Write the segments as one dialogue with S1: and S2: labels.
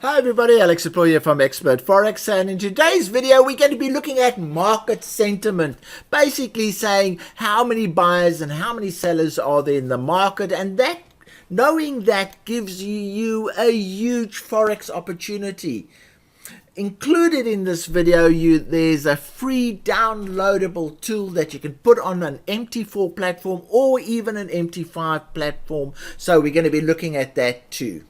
S1: Hi everybody, Alex Applor here from Expert Forex, and in today's video we're going to be looking at market sentiment, basically saying how many buyers and how many sellers are there in the market, and that knowing that gives you a huge Forex opportunity. Included in this video, there's a free downloadable tool that you can put on an MT4 platform or even an MT5 platform, so we're going to be looking at that too.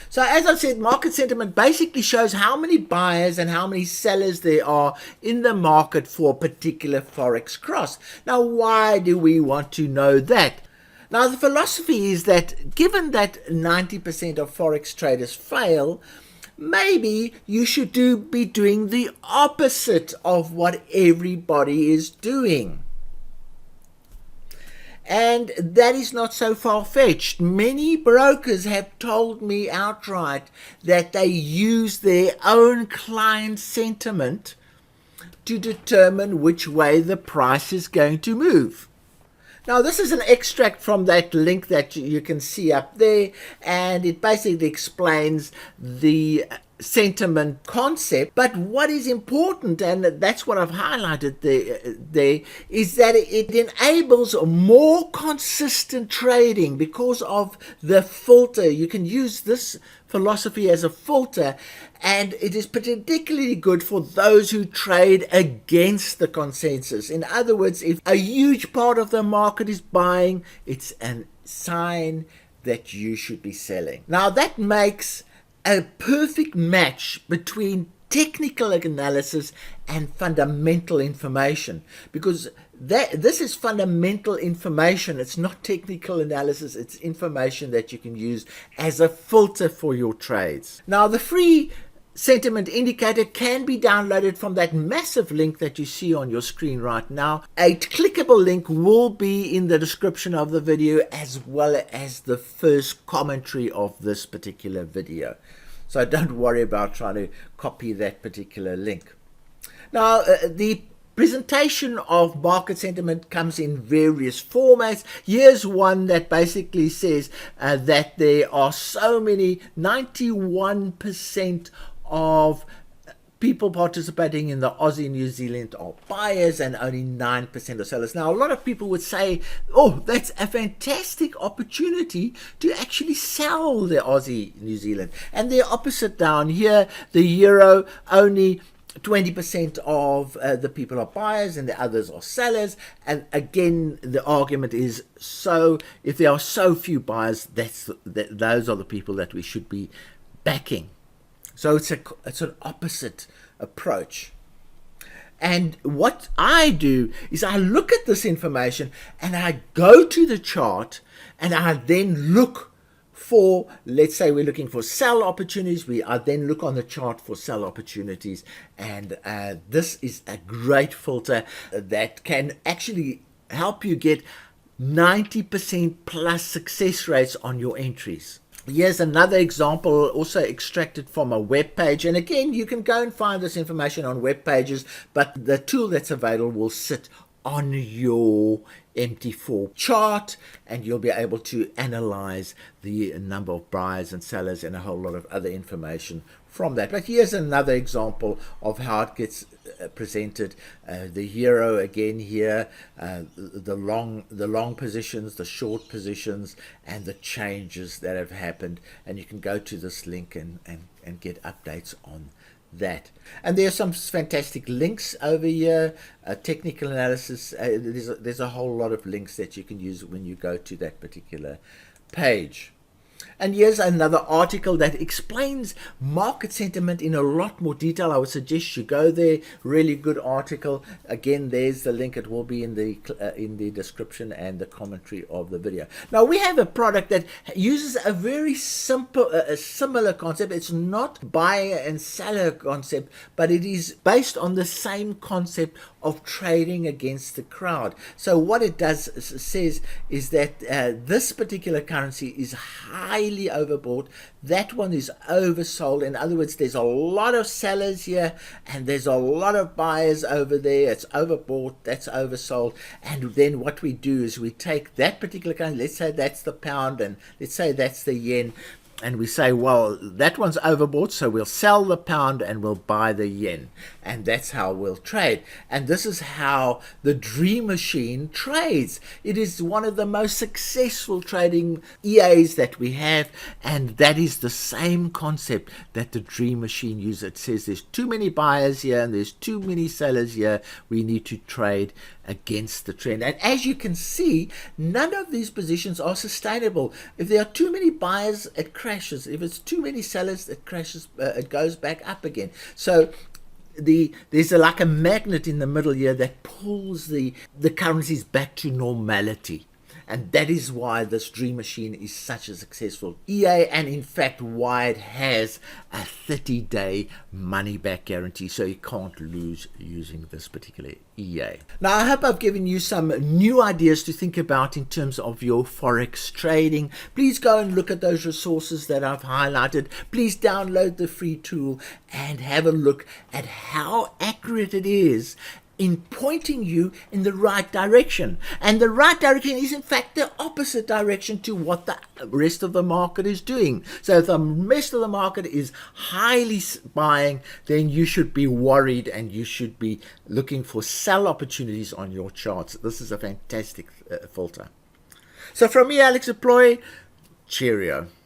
S1: So as I said, market sentiment basically shows how many buyers and how many sellers there are in the market for a particular Forex cross. Now, why do we want to know that? Now, the philosophy is that given that 90% of Forex traders fail, maybe you should be doing the opposite of what everybody is doing. And that is not so far-fetched. Many brokers have told me outright that they use their own client sentiment to determine which way the price is going to move. Now, this is an extract from that link that you can see up there, and it basically explains the sentiment concept. But what is important, and that's what I've highlighted there, is that it enables more consistent trading because of the filter. You can use this philosophy as a filter, and it is particularly good for those who trade against the consensus. In other words, if a huge part of the market is buying, it's a sign that you should be selling. Now, that makes a perfect match between technical analysis and fundamental information, because this is fundamental information. It's not technical analysis. It's information that you can use as a filter for your trades. Now, the free sentiment indicator can be downloaded from that massive link that you see on your screen right now. A clickable link will be in the description of the video, as well as the first commentary of this particular video. So don't worry about trying to copy that particular link. Now, the presentation of market sentiment comes in various formats. Here's one that basically says that there are so many, 91% of people participating in the Aussie New Zealand are buyers and only 9% are sellers. Now, a lot of people would say, oh, that's a fantastic opportunity to actually sell the Aussie New Zealand. And the opposite down here, the euro, only 20% of the people are buyers and the others are sellers. And again, the argument is, so if there are so few buyers, those are the people that we should be backing. So it's an opposite approach. And what I do is I look at this information and I go to the chart and I then look for, let's say we're looking for sell opportunities. I then look on the chart for sell opportunities. And this is a great filter that can actually help you get 90% plus success rates on your entries. Here's another example, also extracted from a web page. And again, you can go and find this information on web pages, but the tool that's available will sit on your MT4 chart, and you'll be able to analyze the number of buyers and sellers and a whole lot of other information from that. But here's another example of how it gets presented. The euro again here, the long positions, the short positions, and the changes that have happened. And you can go to this link and get updates on that. And there are some fantastic links over here, technical analysis. There's a whole lot of links that you can use when you go to that particular page. And here's another article that explains market sentiment in a lot more detail. I would suggest you go there. Really good article. Again, there's the link. It will be in the description and the commentary of the video. Now, we have a product that uses a very simple, a similar concept. It's not buyer and seller concept, but it is based on the same concept of trading against the crowd. So what it says is that this particular currency is highly overbought. That one is oversold. In other words, there's a lot of sellers here and there's a lot of buyers over there. It's overbought, that's oversold. And then what we do is we take that particular currency, let's say that's the pound and let's say that's the yen. and we say, well, that one's overbought, so we'll sell the pound and we'll buy the yen. And that's how we'll trade. And this is how the Dream Machine trades. It is one of the most successful trading EAs that we have, and that is the same concept that the Dream Machine uses. It says there's too many buyers here and there's too many sellers here. We need to trade against the trend. And as you can see, none of these positions are sustainable. If there are too many buyers, it crashes. If it's too many sellers, it crashes. It goes back up again. So there's like a magnet in the middle here that pulls the currencies back to normality. And that is why this Dream Machine is such a successful EA, and in fact why it has a 30-day money-back guarantee, so you can't lose using this particular EA. Now, I hope I've given you some new ideas to think about in terms of your Forex trading. Please go and look at those resources that I've highlighted. Please download the free tool and have a look at how accurate it is in pointing you in the right direction. And the right direction is in fact the opposite direction to what the rest of the market is doing. So if the rest of the market is highly buying, then you should be worried and you should be looking for sell opportunities on your charts. This is a fantastic filter. So from me, Alex Deploy, cheerio.